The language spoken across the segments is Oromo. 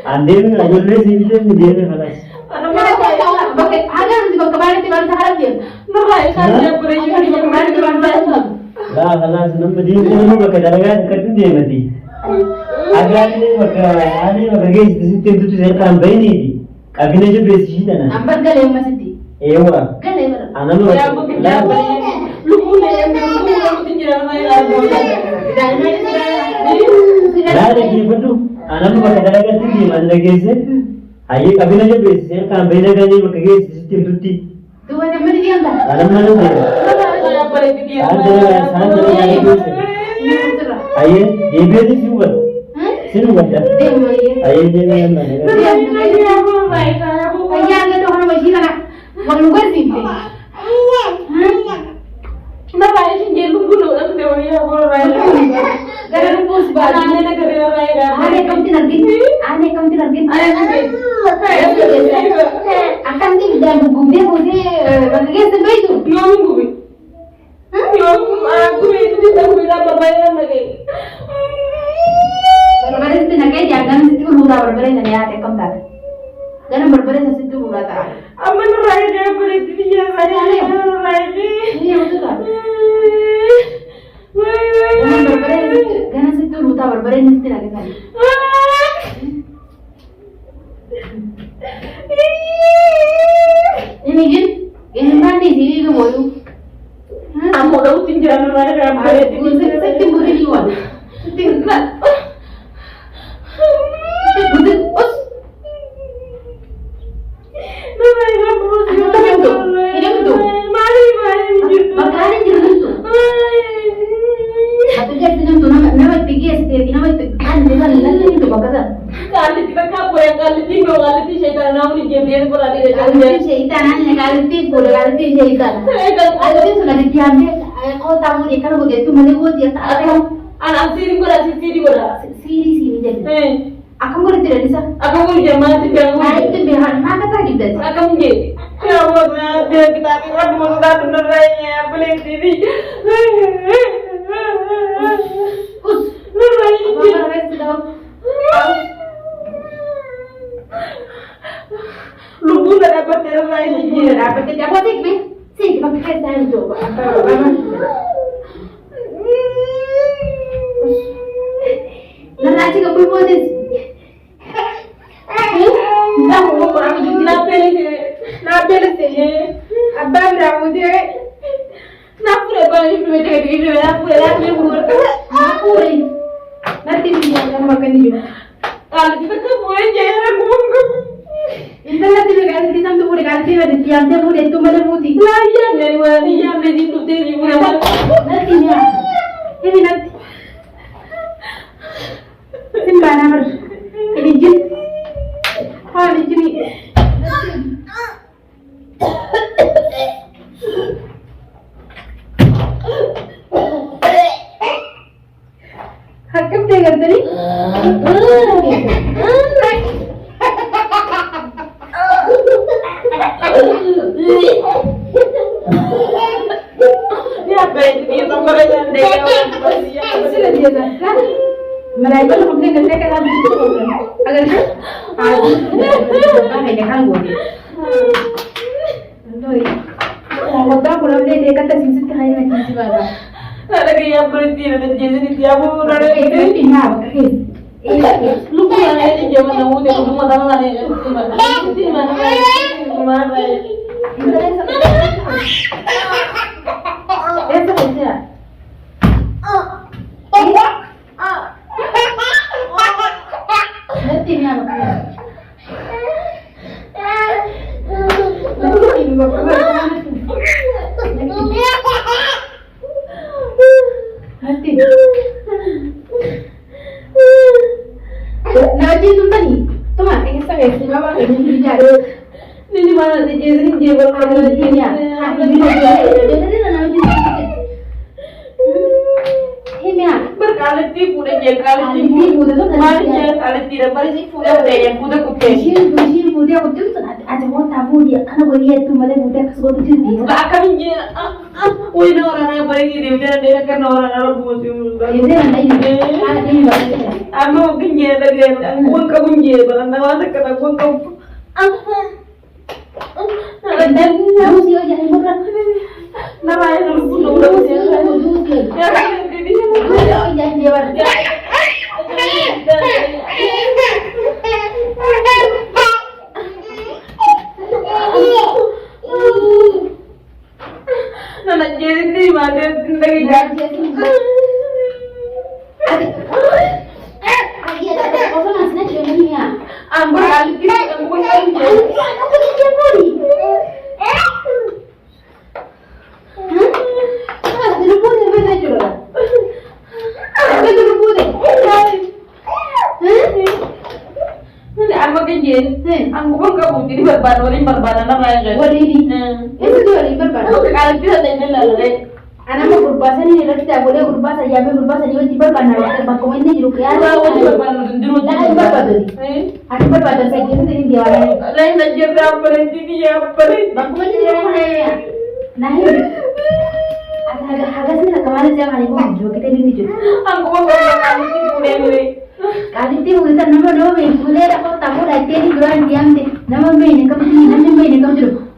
Andai dengan jualnya sih dia dia kalah. Lah kalah senang berdiri tu pakai dalagan kerja dia mati. Agak ni pakai gaya sistem tu saya tambah ni. Agaknya je besi dah na. Ambar gale masih. Ewa. Gale ber. Anak lah. Lupa yang tinggal Dah lagi betul. Anak pakai dalagan tinggi mana lagi sih? Ayah kabin aja besi. Kan beda kan ni pakai gaya sistem tu ti. Tu ada mana dia anda? Anak mana dia? Ada sana yang itu. Ayah dia beda sih buat. Sini buat dah. Ayah dia yang mana? Ayah ada tu orang masih nak. Walau gak sih. Nah, lain je lu dulu aku teori aku lain. Gara pus baju. Ana kerja lain. Ane kamu nanti. Akan di dalam buku dia boleh bagi sampai itu. Ngomong gue. Ngomong aku itu tidak boleh berbayar lagi. Berbeda itu nak jangan situ luar berbeda ni ada kamu. Jangan berbeda situ luar tak. Aman lain dia berarti dia lain. Ini betul tak? Jangan situ luar berbeda ni situ lagi kan. Ini mandi sini tu boleh. Kamu dah tinggal lain berarti. Situ boleh jual. Situ enggak. Akan boleh tidak bisa. Aku mau jamaah tinggal. Itu biar mana kata kita. Aku mau ya Allah, dia kita pikir mau sudah benar lainnya, boleh sini. Us, lu pun dah dapat terus lain ini. dapat tidak apa sih? Sih, pakai saya coba. Nanti kau perlu ni. Dah mau orang itu nak beli sih. Abang dah mau dia. Nak pula balik dulu macam nak pula ni buat. Aku ni. Nanti dia akan makan dia. Kalau kita tu boleh jalan bukan. Internet ni kan kita tu boleh ganti ada tiap dia boleh tu mana putih. Layan dari mana yang dari tu dari mana. Nanti ni. Ini nanti. Simpan nama. Ini jin. Ini jin. Hakam tengah tadi. Ya baik ni tambah yang dia. Sila dia kan. Mereka tu mungkin kerja kan itu. Agar tu, ada kan gua. Andoi. Kita pulang dia kata sisi kahai macam si bala. Ada yang berhenti ada jadi tiap orang ada Itu pindah, okay. lupa yang ini zaman dahulu dia cuma tangan ada itu mana Itu saja. Nanti ni apa? Nanti bapak nanti. Nanti tu tadi. Tu mana yang saya bawa ke sini jadi. ini mana dia berkata Ini ya. Ini dia. Jadi nanti. Ini ya. Kaliti pude tuh manisnya kaliti dapat sih pude yang pude kupe. Bishir pude aku tuh ada mau tabu dia karena boleh itu malah pude kesukaan tuh dia. Gak akan minjem. Wih orang yang paling ini dia kan orang musim. Ini ada ini bagus. Ama minjem lagi uang kamu minjem barang nawar kata uang kamu. Dan kamu sih aja yang berat. Namanya dulu udah musim. Ya kan ini. Jangan dia berat. Nana jadi ni mana lagi jadi. Iya, ada apa nasnya jadi ya? Ambil kali kita ambil kali. Aku dia body. Dulu boleh mana juga. Dulu boleh. Ini ambil kenjen. Ambil kamu jadi berbadan nama yang Boleh ini. Itu dia berbadan. Kali kita tanya lalu. Anak mau berbahasa ni nanti tak boleh berbahasa, ya berbahasa dia tiba berbahasa. Bangkong ini jeruk ya. Berbadan dulu. Dah berbahasa. Ada berbahasa saya kira ini dia orang. Lain aja berapa nanti dia apa? Bangkong ini dia orang ya. Nah ini. Agak sini kemarin saya kali mau juga kita ini juga. Aku mau kali itu boleh. Kali itu kita nama boleh dapat tamu lagi ni jualan diam deh. Nama ini kamu jeruk.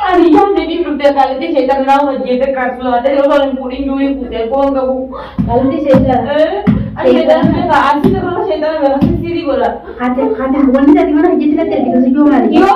Ani yang jadi berarti kali itu saya tahu aja itu kartu ada orang yang puring duit putih buang kamu. Kalau di saya. Ani dah nggak asli kalau saya tahu nggak asli sendiri bola. Kata bukan di mana jadi kita tergitu sejauh mana. Yo